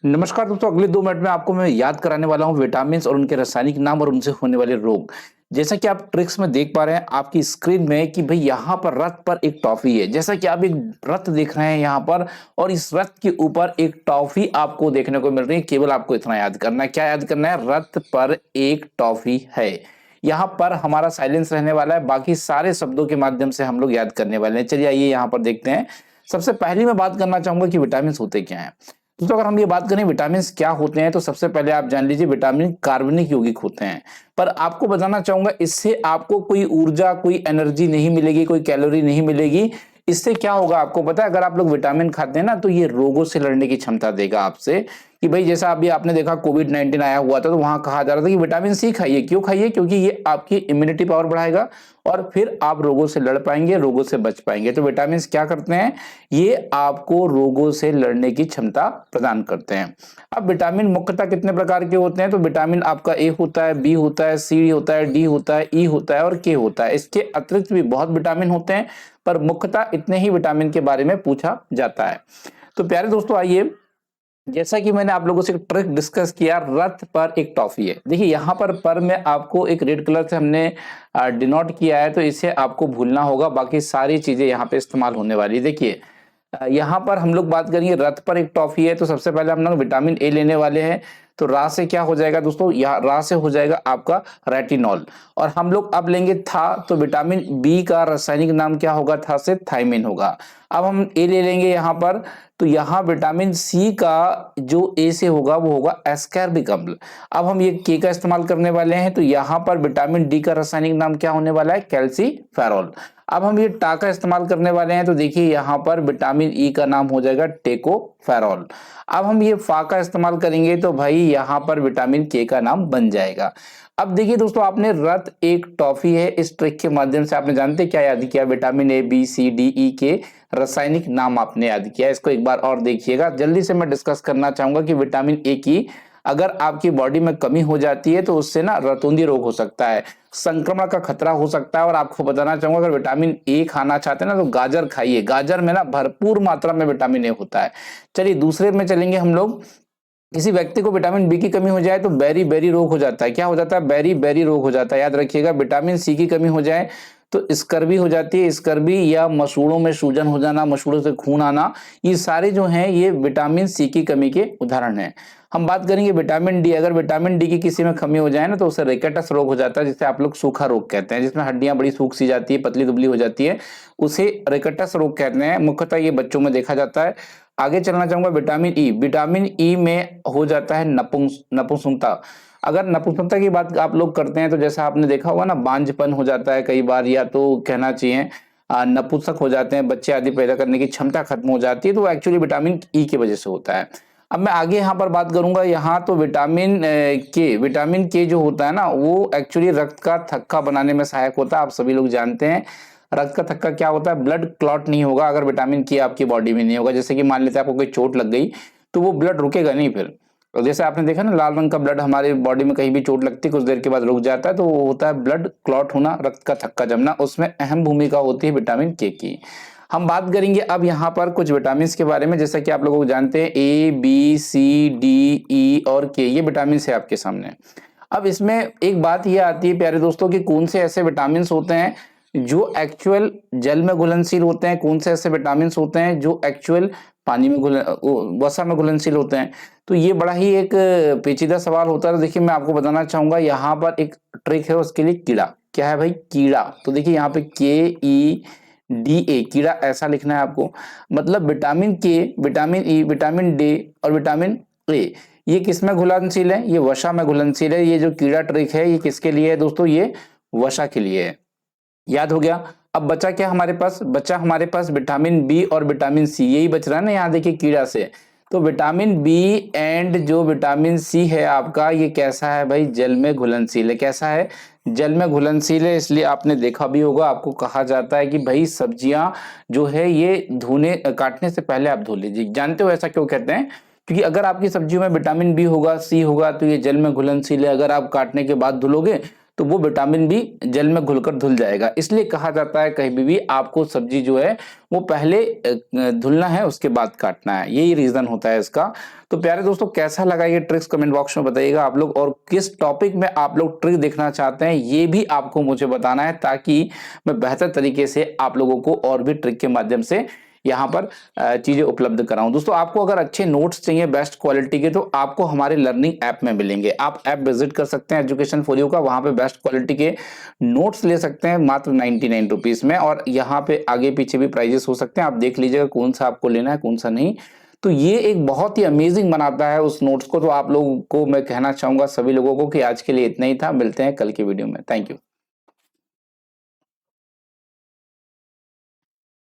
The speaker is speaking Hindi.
नमस्कार दोस्तों, अगले 2 मिनट में आपको मैं याद कराने वाला हूँ विटामिन्स और उनके रासायनिक नाम और उनसे होने वाले रोग। जैसा कि आप ट्रिक्स में देख पा रहे हैं आपकी स्क्रीन में कि भई यहाँ पर रथ पर एक टॉफ़ी है। जैसा कि आप एक रथ देख रहे हैं यहाँ पर और इस रथ के ऊपर एक टॉफ़ी आपको देखने को मिल रही है। केवल आपको इतना याद करना है। क्या याद करना है? रथ पर एक टॉफ़ी है। यहाँ पर हमारा साइलेंस रहने वाला है, बाकी सारे शब्दों के माध्यम से हम लोग याद करने वाले हैं। चलिए आइए यहाँ पर देखते हैं। सबसे पहली मैं बात करना चाहूँगा कि विटामिन्स होते क्या हैं? दोस्तों अगर हम ये बात करें विटामिन्स क्या होते हैं तो सबसे पहले आप जान लीजिए विटामिन कार्बनिक यौगिक होते हैं। पर आपको बताना चाहूंगा इससे आपको कोई ऊर्जा, कोई एनर्जी नहीं मिलेगी, कोई कैलोरी नहीं मिलेगी। इससे क्या होगा आपको पता है? अगर आप लोग विटामिन खाते हैं ना तो ये रोगों से लड़ने की क्षमता देगा आपसे। कि भाई जैसा अभी आपने देखा कोविड-19 आया हुआ था तो वहां कहा जा रहा था कि विटामिन सी खाइए। क्यों खाइए? क्योंकि ये आपकी इम्यूनिटी पावर बढ़ाएगा और फिर आप रोगों से लड़ पाएंगे, रोगों से बच पाएंगे। तो विटामिन क्या करते हैं? ये आपको रोगों से लड़ने की क्षमता प्रदान करते हैं। अब विटामिन मुख्यतः कितने प्रकार के होते हैं? तो विटामिन आपका ए होता है, बी होता है, सी होता है, डी होता है, ई होता है और के होता है। इसके अतिरिक्त भी बहुत विटामिन होते हैं, पर मुख्यतः इतने ही विटामिन के बारे में पूछा जाता है। तो प्यारे दोस्तों आइए, जैसा कि मैंने आप लोगों से एक ट्रिक डिस्कस किया, रथ पर एक टॉफी है। देखिए यहाँ पर में आपको एक रेड कलर से हमने डिनोट किया है, तो इसे आपको भूलना होगा। बाकी सारी चीजें यहाँ पे इस्तेमाल होने वाली। देखिए यहाँ पर हम लोग बात करेंगे रथ पर एक टॉफी है, तो सबसे पहले हम लोग विटामिन ए लेने वाले हैं। तो रा से क्या हो जाएगा दोस्तों? यहाँ रा से हो जाएगा आपका रेटिनॉल। और हम लोग अब लेंगे था, तो विटामिन बी का रासायनिक नाम क्या होगा? था से थायमिन होगा। अब हम ए ले लेंगे यहाँ पर, तो यहाँ विटामिन सी का जो ए से होगा वो होगा एस्कॉर्बिक अम्ल। अब हम ये के का इस्तेमाल करने वाले हैं, तो यहाँ पर विटामिन डी का रासायनिक नाम क्या होने वाला है? कैल्सीफेरॉल। अब हम ये टा का इस्तेमाल करने वाले हैं, तो देखिए यहाँ पर विटामिन ई का नाम हो जाएगा टेकोफेरॉल। अब हम ये फा का इस्तेमाल करेंगे तो भाई यहाँ पर विटामिन के का नाम बन जाएगा। अब देखिए दोस्तों, आपने रत एक टॉफी है, इस ट्रिक के माध्यम से आपने जानते क्या याद किया? Vitamin A B C D E के रासायनिक नाम आपने याद किया। इसको एक बार और देखिएगा। जल्दी से मैं डिस्कस करना चाहूंगा कि विटामिन ए की अगर आपकी बॉडी में कमी हो जाती है तो उससे ना रतौंधी रोग हो सकता है, संक्रमण का खतरा हो सकता है। और आपको बताना चाहूंगा अगर विटामिन ए खाना चाहते हैं ना तो गाजर खाइए। गाजर में ना भरपूर मात्रा में विटामिन ए होता है। चलिए दूसरे में चलेंगे हम लोग। किसी व्यक्ति को विटामिन बी की कमी हो जाए तो बेरी बेरी रोग हो जाता है। क्या हो जाता है? बेरी बेरी रोग हो जाता है। याद रखिएगा। विटामिन सी की कमी हो जाए तो स्कर्वी हो जाती है। स्कर्वी या मसूड़ों में सूजन हो जाना, मसूड़ों से खून आना, ये सारे जो हैं ये विटामिन सी की कमी के उदाहरण हैं। हम बात करेंगे विटामिन डी। अगर विटामिन डी की किसी में कमी हो जाए ना तो उसे रिकेटस रोग हो जाता है, जिसे आप लोग सूखा रोग कहते हैं, जिसमें हड्डियां बड़ी सूख सी जाती है, पतली दुबली हो जाती है, उसे रिकेटस रोग कहते हैं। मुख्यतः ये बच्चों में देखा जाता है। आगे चलना चाहूंगा विटामिन ई। विटामिन ई में हो जाता है नपुंसकता। अगर नपुंसकता की बात आप लोग करते हैं तो जैसा आपने देखा होगा ना, बांझपन हो जाता है कई बार, या तो कहना चाहिए नपुंसक हो जाते हैं बच्चे आदि, पैदा करने की क्षमता खत्म हो जाती है, तो एक्चुअली विटामिन ई की वजह से होता है। अब मैं आगे यहाँ पर बात करूंगा। यहाँ तो विटामिन के जो होता है ना वो एक्चुअली रक्त का थक्का बनाने में सहायक होता है। आप सभी लोग जानते हैं रक्त का थक्का क्या होता है? ब्लड क्लॉट नहीं होगा अगर विटामिन के आपकी बॉडी में नहीं होगा। जैसे कि मान लेते हैं आपको कोई चोट लग गई तो वो ब्लड रुकेगा नहीं फिर। और जैसे आपने देखा ना, लाल रंग का ब्लड हमारे बॉडी में कहीं भी चोट लगती है कुछ देर के बाद रुक जाता है, तो वो होता है ब्लड क्लॉट होना, रक्त का थक्का जमना। उसमें अहम भूमिका होती है विटामिन के की। हम बात करेंगे अब यहाँ पर कुछ विटामिन के बारे में। जैसा कि आप लोग जानते हैं ए बी सी डी ई और के, ये विटामिन है आपके सामने। अब इसमें एक बात ये आती है प्यारे दोस्तों कि कौन से ऐसे विटामिन होते हैं जो एक्चुअल जल में घुलनशील होते हैं, कौन से ऐसे विटामिन होते हैं जो एक्चुअल पानी में वसा में घुलनशील होते हैं। तो ये बड़ा ही एक पेचीदा सवाल होता है। तो देखिए मैं आपको बताना चाहूंगा, यहाँ पर एक ट्रिक है उसके लिए। कीड़ा क्या है भाई? कीड़ा। तो देखिए यहाँ पे के ई डी ए, कीड़ा ऐसा लिखना है आपको। मतलब विटामिन के, विटामिन ई, विटामिन डी और विटामिन ए, ये किस में घुलनशील है? ये वसा में घुलनशील है। ये जो कीड़ा ट्रिक है ये किसके लिए है दोस्तों? ये वसा के लिए है। याद हो गया। अब बचा क्या हमारे पास? बचा हमारे पास विटामिन बी और विटामिन सी, यही बच रहा है ना यहाँ देखिए कीड़ा से। तो विटामिन बी एंड जो विटामिन सी है आपका, ये कैसा है भाई? जल में घुलनशील है। कैसा है? जल में घुलनशील है। इसलिए आपने देखा भी होगा, आपको कहा जाता है कि भाई सब्जियां जो है ये धोने काटने से पहले आप धो लीजिए। जानते हो ऐसा क्यों कहते हैं? क्योंकि अगर आपकी सब्जियों में विटामिन बी होगा, सी होगा, तो ये जल में घुलनशील है। अगर आप काटने के बाद धुलोगे तो वो विटामिन भी जल में घुलकर धुल जाएगा। इसलिए कहा जाता है कहीं भी आपको सब्जी जो है वो पहले धुलना है, उसके बाद काटना है, यही रीजन होता है इसका। तो प्यारे दोस्तों, कैसा लगा ये ट्रिक्स कमेंट बॉक्स में बताइएगा आप लोग, और किस टॉपिक में आप लोग ट्रिक देखना चाहते हैं ये भी आपको मुझे बताना है, ताकि मैं बेहतर तरीके से आप लोगों को और भी ट्रिक के माध्यम से यहाँ पर चीजें उपलब्ध कराऊं। दोस्तों, आपको अगर अच्छे नोट्स चाहिए बेस्ट क्वालिटी के, तो आपको हमारे लर्निंग ऐप में मिलेंगे। आप ऐप विजिट कर सकते हैं एजुकेशन फॉर यू का, वहां पे बेस्ट क्वालिटी के नोट्स ले सकते हैं मात्र 99 रुपीज में, और यहाँ पे आगे पीछे भी प्राइजेस हो सकते हैं, आप देख लीजिएगा कौन सा आपको लेना है कौन सा नहीं। तो ये एक बहुत ही अमेजिंग बनाता है उस नोट्स को। तो आप लोगों को मैं कहना चाहूंगा सभी लोगों को कि आज के लिए इतना ही था, मिलते हैं कल की वीडियो में। Thank you.